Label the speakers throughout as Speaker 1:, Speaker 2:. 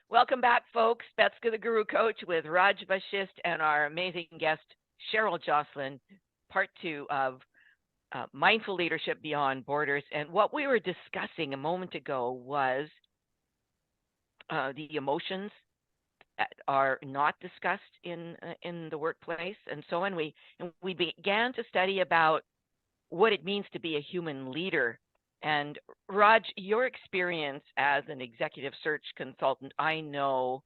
Speaker 1: Welcome back, folks. Betska the Guru Coach with Raj Vashisht and our amazing guest, Cheryl Joslin, part two of Mindful Leadership Beyond Borders. And what we were discussing a moment ago was the emotions that are not discussed in the workplace and so on. We began to study about what it means to be a human leader. And Raj, your experience as an executive search consultant, I know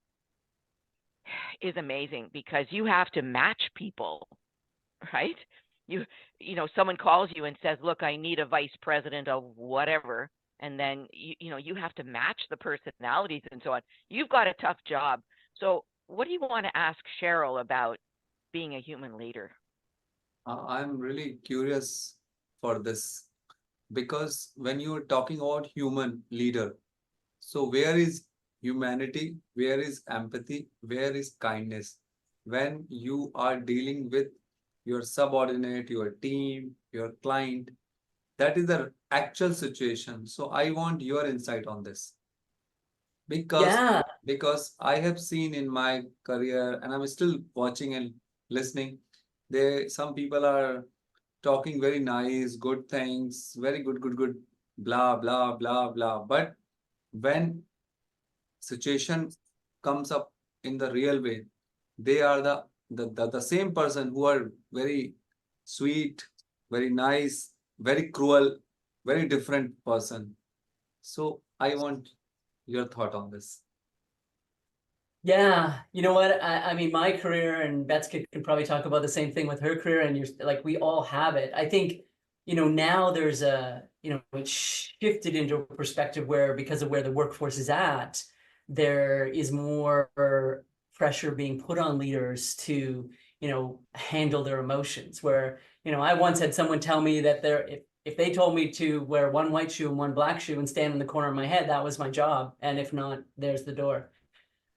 Speaker 1: is amazing because you have to match people, right? You someone calls you and says, "Look, I need a vice president of whatever." And then you have to match the personalities and so on. You've got a tough job. So, what do you want to ask Cheryl about being a human leader?
Speaker 2: I'm really curious for this because when you're talking about human leader, so where is humanity? Where is empathy? Where is kindness? When you are dealing with your subordinate, your team, your client, that is the actual situation. So I want your insight on this because
Speaker 3: Yeah,
Speaker 2: because I have seen in my career and I'm still watching and listening. There some people are talking very nice, good things, very good, blah, blah, blah, blah. But when situation comes up in the real way, they are the same person who are very sweet, very nice, very cruel, very different person. So I want your thought on this.
Speaker 3: yeah. You know what? I mean, my career, and Betska can probably talk about the same thing with her career, and you're like, we all have it. I think, now there's it's shifted into a perspective where, because of where the workforce is at, there is more pressure being put on leaders to, handle their emotions. Where, I once had someone tell me that if they told me to wear one white shoe and one black shoe and stand in the corner of my head, that was my job. And if not, there's the door.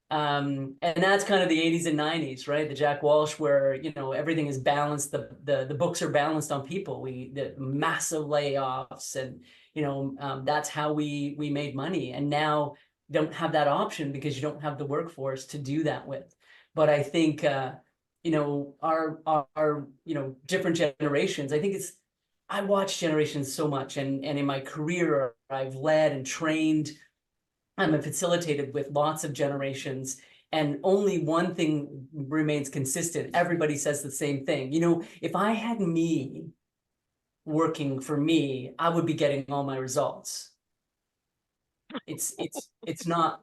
Speaker 3: And that's kind of the 80s and 90s, right? The Jack Walsh, where everything is balanced. The books are balanced on people. The massive layoffs, and that's how we made money. And now don't have that option because you don't have the workforce to do that with. But I think our different generations. I watch generations so much, and in my career I've led and trained. I'm facilitated with lots of generations, and only one thing remains consistent. Everybody says the same thing. If I had me working for me, I would be getting all my results. It's not,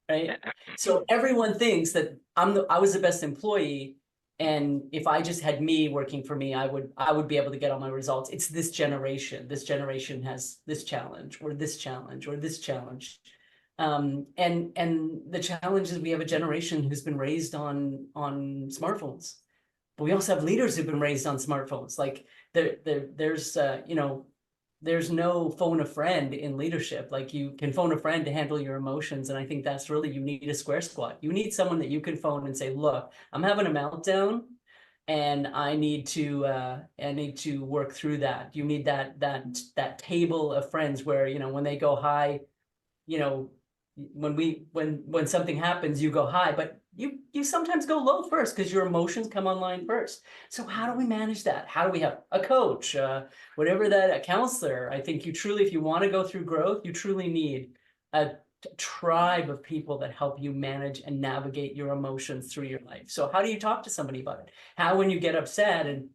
Speaker 3: right? So everyone thinks that I was the best employee, and if I just had me working for me, I would be able to get all my results. It's this generation. This generation has this challenge or this challenge or this challenge. And the challenge is we have a generation who's been raised on smartphones, but we also have leaders who've been raised on smartphones. Like there's no phone a friend in leadership. Like, you can phone a friend to handle your emotions, and I think that's really, you need a square squad. You need someone that you can phone and say, look, I'm having a meltdown, and I need to work through that. You need that table of friends where when they go high, when something happens, you go high, but you sometimes go low first because your emotions come online first. So how do we manage that? How do we have a coach, whatever that, a counselor? I think if you want to go through growth, you truly need a tribe of people that help you manage and navigate your emotions through your life. So how do you talk to somebody about it? How, when you get upset and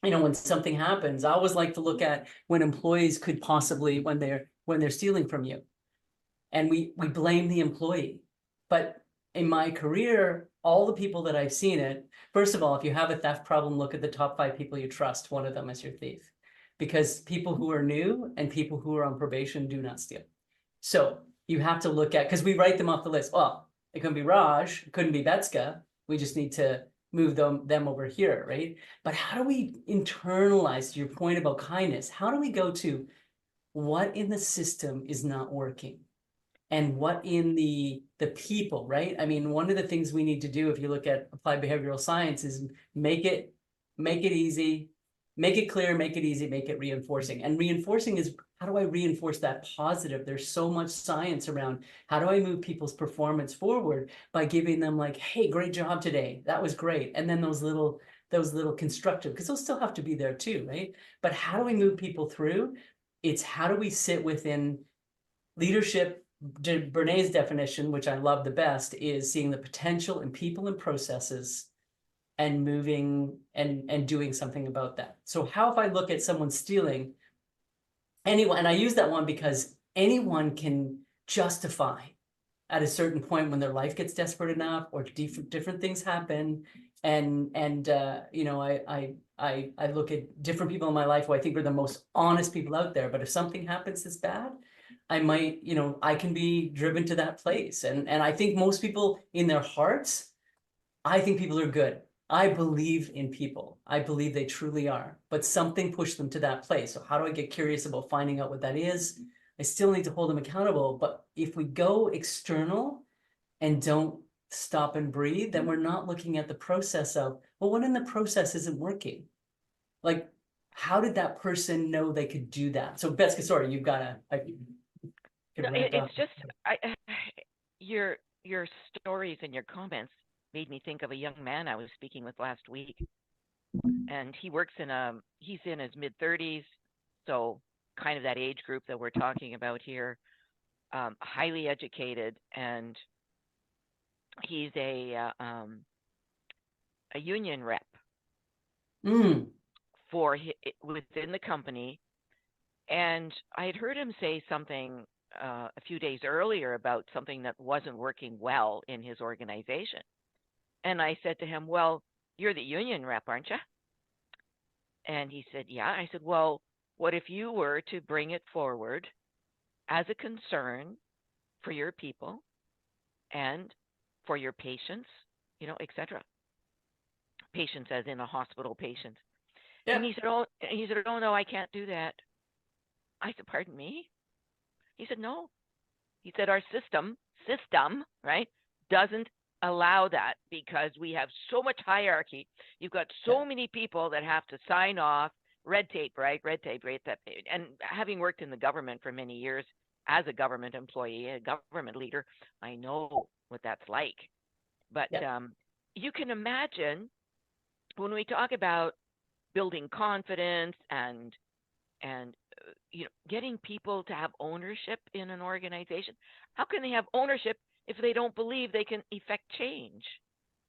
Speaker 3: when something happens, I always like to look at when employees could possibly, when they're stealing from you, and we blame the employee. But in my career, all the people that I've seen it, first of all, if you have a theft problem, look at the top 5 people you trust. One of them is your thief, because people who are new and people who are on probation do not steal. So you have to look at, because we write them off the list. Well, it couldn't be Raj, it couldn't be Betska. We just need to move them over here, right? But how do we internalize, to your point about kindness, how do we go to what in the system is not working? And what in the people, right? I mean, one of the things we need to do, if you look at applied behavioral science, is make it easy, make it clear, make it easy, make it reinforcing. And reinforcing is, how do I reinforce that positive? There's so much science around how do I move people's performance forward by giving them like, hey, great job today. That was great. And then those little constructive, because they'll still have to be there too, right? But how do we move people through? It's how do we sit within leadership. Brené's definition, which I love the best, is seeing the potential in people and processes and moving and doing something about that. So how, if I look at someone stealing, anyone, and I use that one because anyone can justify at a certain point when their life gets desperate enough or different things happen. And you know, I look at different people in my life who I think are the most honest people out there. But if something happens that's bad, I might, you know, I can be driven to that place. And I think most people in their hearts, I think people are good. I believe in people. I believe they truly are, but something pushed them to that place. So how do I get curious about finding out what that is? I still need to hold them accountable. But if we go external and don't stop and breathe, then we're not looking at the process of, well, what in the process isn't working? Like, how did that person know they could do that? So Betska, sorry, you've got to.
Speaker 1: No, it's just your stories and your comments made me think of a young man I was speaking with last week, and he's in his mid-30s, so kind of that age group that we're talking about here, highly educated, and he's a union rep within the company, and I had heard him say something a few days earlier about something that wasn't working well in his organization. And I said to him, well, you're the union rep, aren't you? And he said, yeah. I said, well, what if you were to bring it forward as a concern for your people and for your patients, you know, et cetera? Patients as in a hospital patient. Yeah. And he said, oh, no, I can't do that. I said, pardon me? He said, no. He said, our system, right, doesn't allow that because we have so much hierarchy. You've got so many people that have to sign off, red tape, right? Red tape. And having worked in the government for many years as a government employee, a government leader, I know what that's like. But you can imagine when we talk about building confidence and you know, getting people to have ownership in an organization. How can they have ownership if they don't believe they can effect change?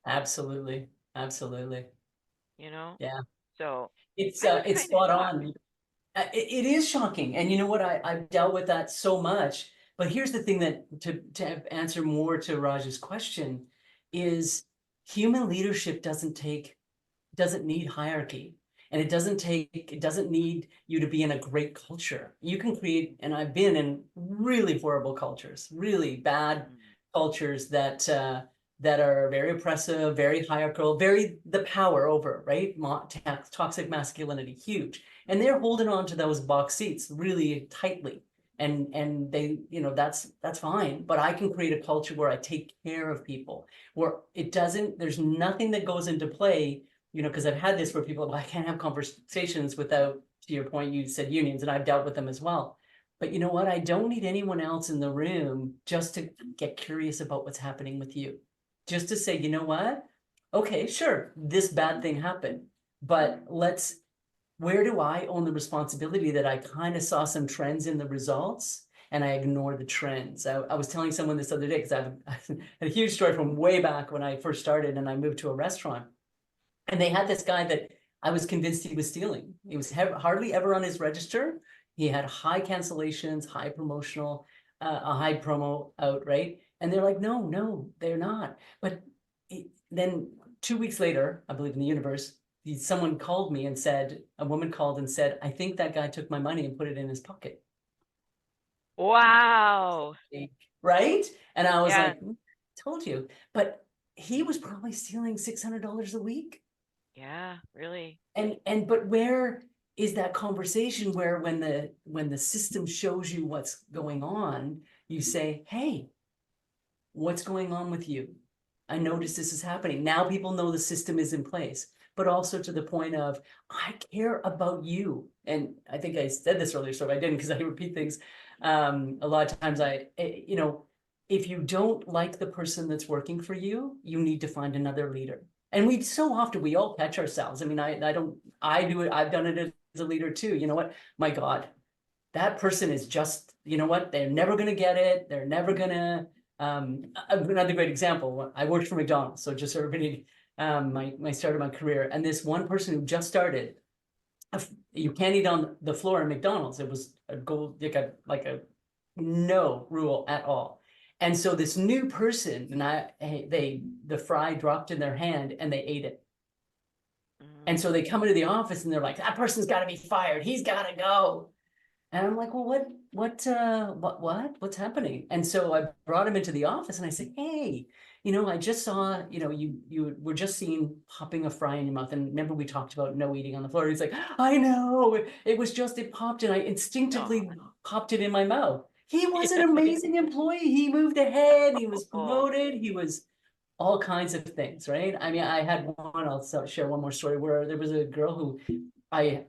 Speaker 3: Absolutely.
Speaker 1: You know?
Speaker 3: Yeah.
Speaker 1: So
Speaker 3: it's spot on. It is shocking. And you know what? I've dealt with that so much. But here's the thing that to answer more to Raj's question is human leadership doesn't need hierarchy. And it doesn't need you to be in a great culture. You can create, and I've been in really horrible cultures, really bad cultures that are very oppressive, very hierarchical, very the power over, right? Toxic masculinity, huge. And they're holding on to those box seats really tightly. And they, you know, that's fine. But I can create a culture where I take care of people, where there's nothing that goes into play. You know, because I've had this where people, I can't have conversations without, to your point, you said unions, and I've dealt with them as well. But you know what? I don't need anyone else in the room just to get curious about what's happening with you. Just to say, you know what? Okay, sure, this bad thing happened, but where do I own the responsibility that I kind of saw some trends in the results and I ignore the trends? I was telling someone this other day, because I have a huge story from way back when I first started and I moved to a restaurant. And they had this guy that I was convinced he was stealing. He was hardly ever on his register. He had high cancellations, high promotional, a high promo out, right? And they're like, no, they're not. But then 2 weeks later, I believe in the universe, someone called me and said, a woman called and said, I think that guy took my money and put it in his pocket.
Speaker 1: Wow.
Speaker 3: Right? And I was like, told you. But he was probably stealing $600 a week.
Speaker 1: Yeah, really.
Speaker 3: But where is that conversation where when the system shows you what's going on, you say, hey, what's going on with you? I noticed this is happening. Now people know the system is in place. but also to the point of, I care about you. And I think I said this earlier, so I didn't because I repeat things. A lot of times if you don't like the person that's working for you, you need to find another leader. And we all catch ourselves. I mean, I do it. I've done it as a leader too. You know what? My God, that person is just, you know what? They're never going to get it. They're never going to, another great example. I worked for McDonald's. So just so everybody, my start of my career, and this one person who just started, you can't eat on the floor in McDonald's. It was a gold, like a no rule at all. And so this new person, and the fry dropped in their hand and they ate it. And so they come into the office and they're like, that person's got to be fired. He's got to go. And I'm like, well, what's happening? And so I brought him into the office and I said, hey, I just saw, you were just seen popping a fry in your mouth. And remember we talked about no eating on the floor. He's like, I know, it popped and I instinctively popped it in my mouth. He was an amazing employee. He moved ahead. He was promoted. He was all kinds of things, right? I mean, I had one, I'll share one more story where there was a girl who I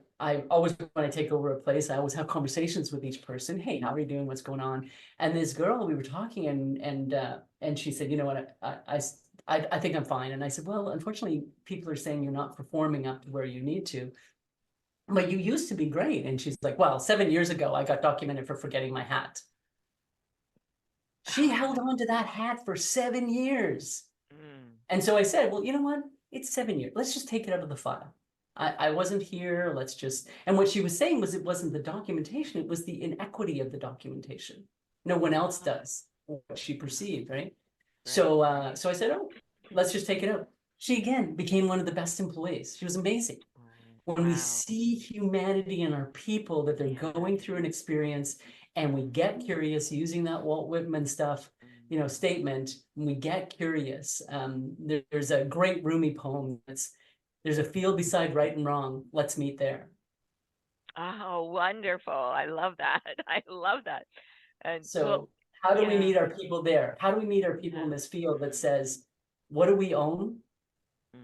Speaker 3: always, when I take over a place, I always have conversations with each person. Hey, how are you doing? What's going on? And this girl, we were talking and she said, you know what, I think I'm fine. And I said, well, unfortunately, people are saying you're not performing up to where you need to, but you used to be great. And she's like, well, 7 years ago, I got documented for forgetting my hat. She held on to that hat for 7 years. And so I said, well, you know what? It's 7 years. Let's just take it out of the file. I wasn't here. Let's just, and what she was saying was it wasn't the documentation. It was the inequity of the documentation. No one else does what she perceived, right? So I said, oh, let's just take it out. She again became one of the best employees. She was amazing. When we see humanity in our people, that they're going through an experience and we get curious using that Walt Whitman stuff, statement, and we get curious. There's a great Rumi poem that's, there's a field beside right and wrong. Let's meet there.
Speaker 1: Oh, wonderful. I love that. I love that. And
Speaker 3: so how do we meet our people there? How do we meet our people in this field that says, what do we own?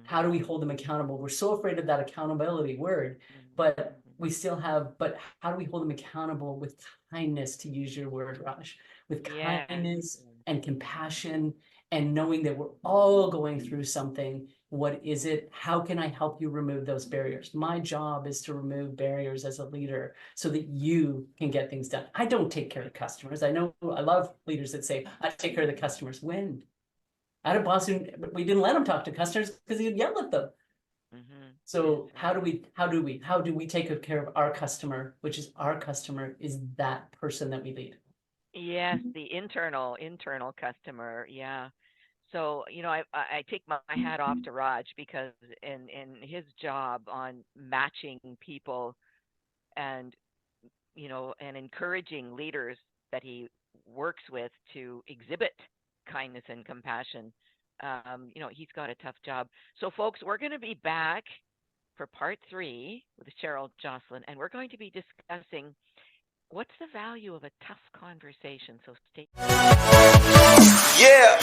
Speaker 3: How do we hold them accountable? We're so afraid of that accountability word, but we still have, but how do we hold them accountable with kindness, to use your word, Raj, with kindness and compassion and knowing that we're all going through something. What is it? How can I help you remove those barriers? My job is to remove barriers as a leader so that you can get things done. I don't take care of customers. I love leaders that say, I take care of the customers. When? I had a boss who, we didn't let him talk to customers because he'd yell at them. So how do we take care of our customer, which is our customer is that person that we lead?
Speaker 1: Yes, the internal customer. Yeah. So, I take my hat off to Raj because in his job on matching people and, and encouraging leaders that he works with to exhibit kindness and compassion, he's got a tough job. So, folks, we're going to be back for part 3 with Cheryl Joslin, and we're going to be discussing what's the value of a tough conversation. So stay.
Speaker 4: Yeah.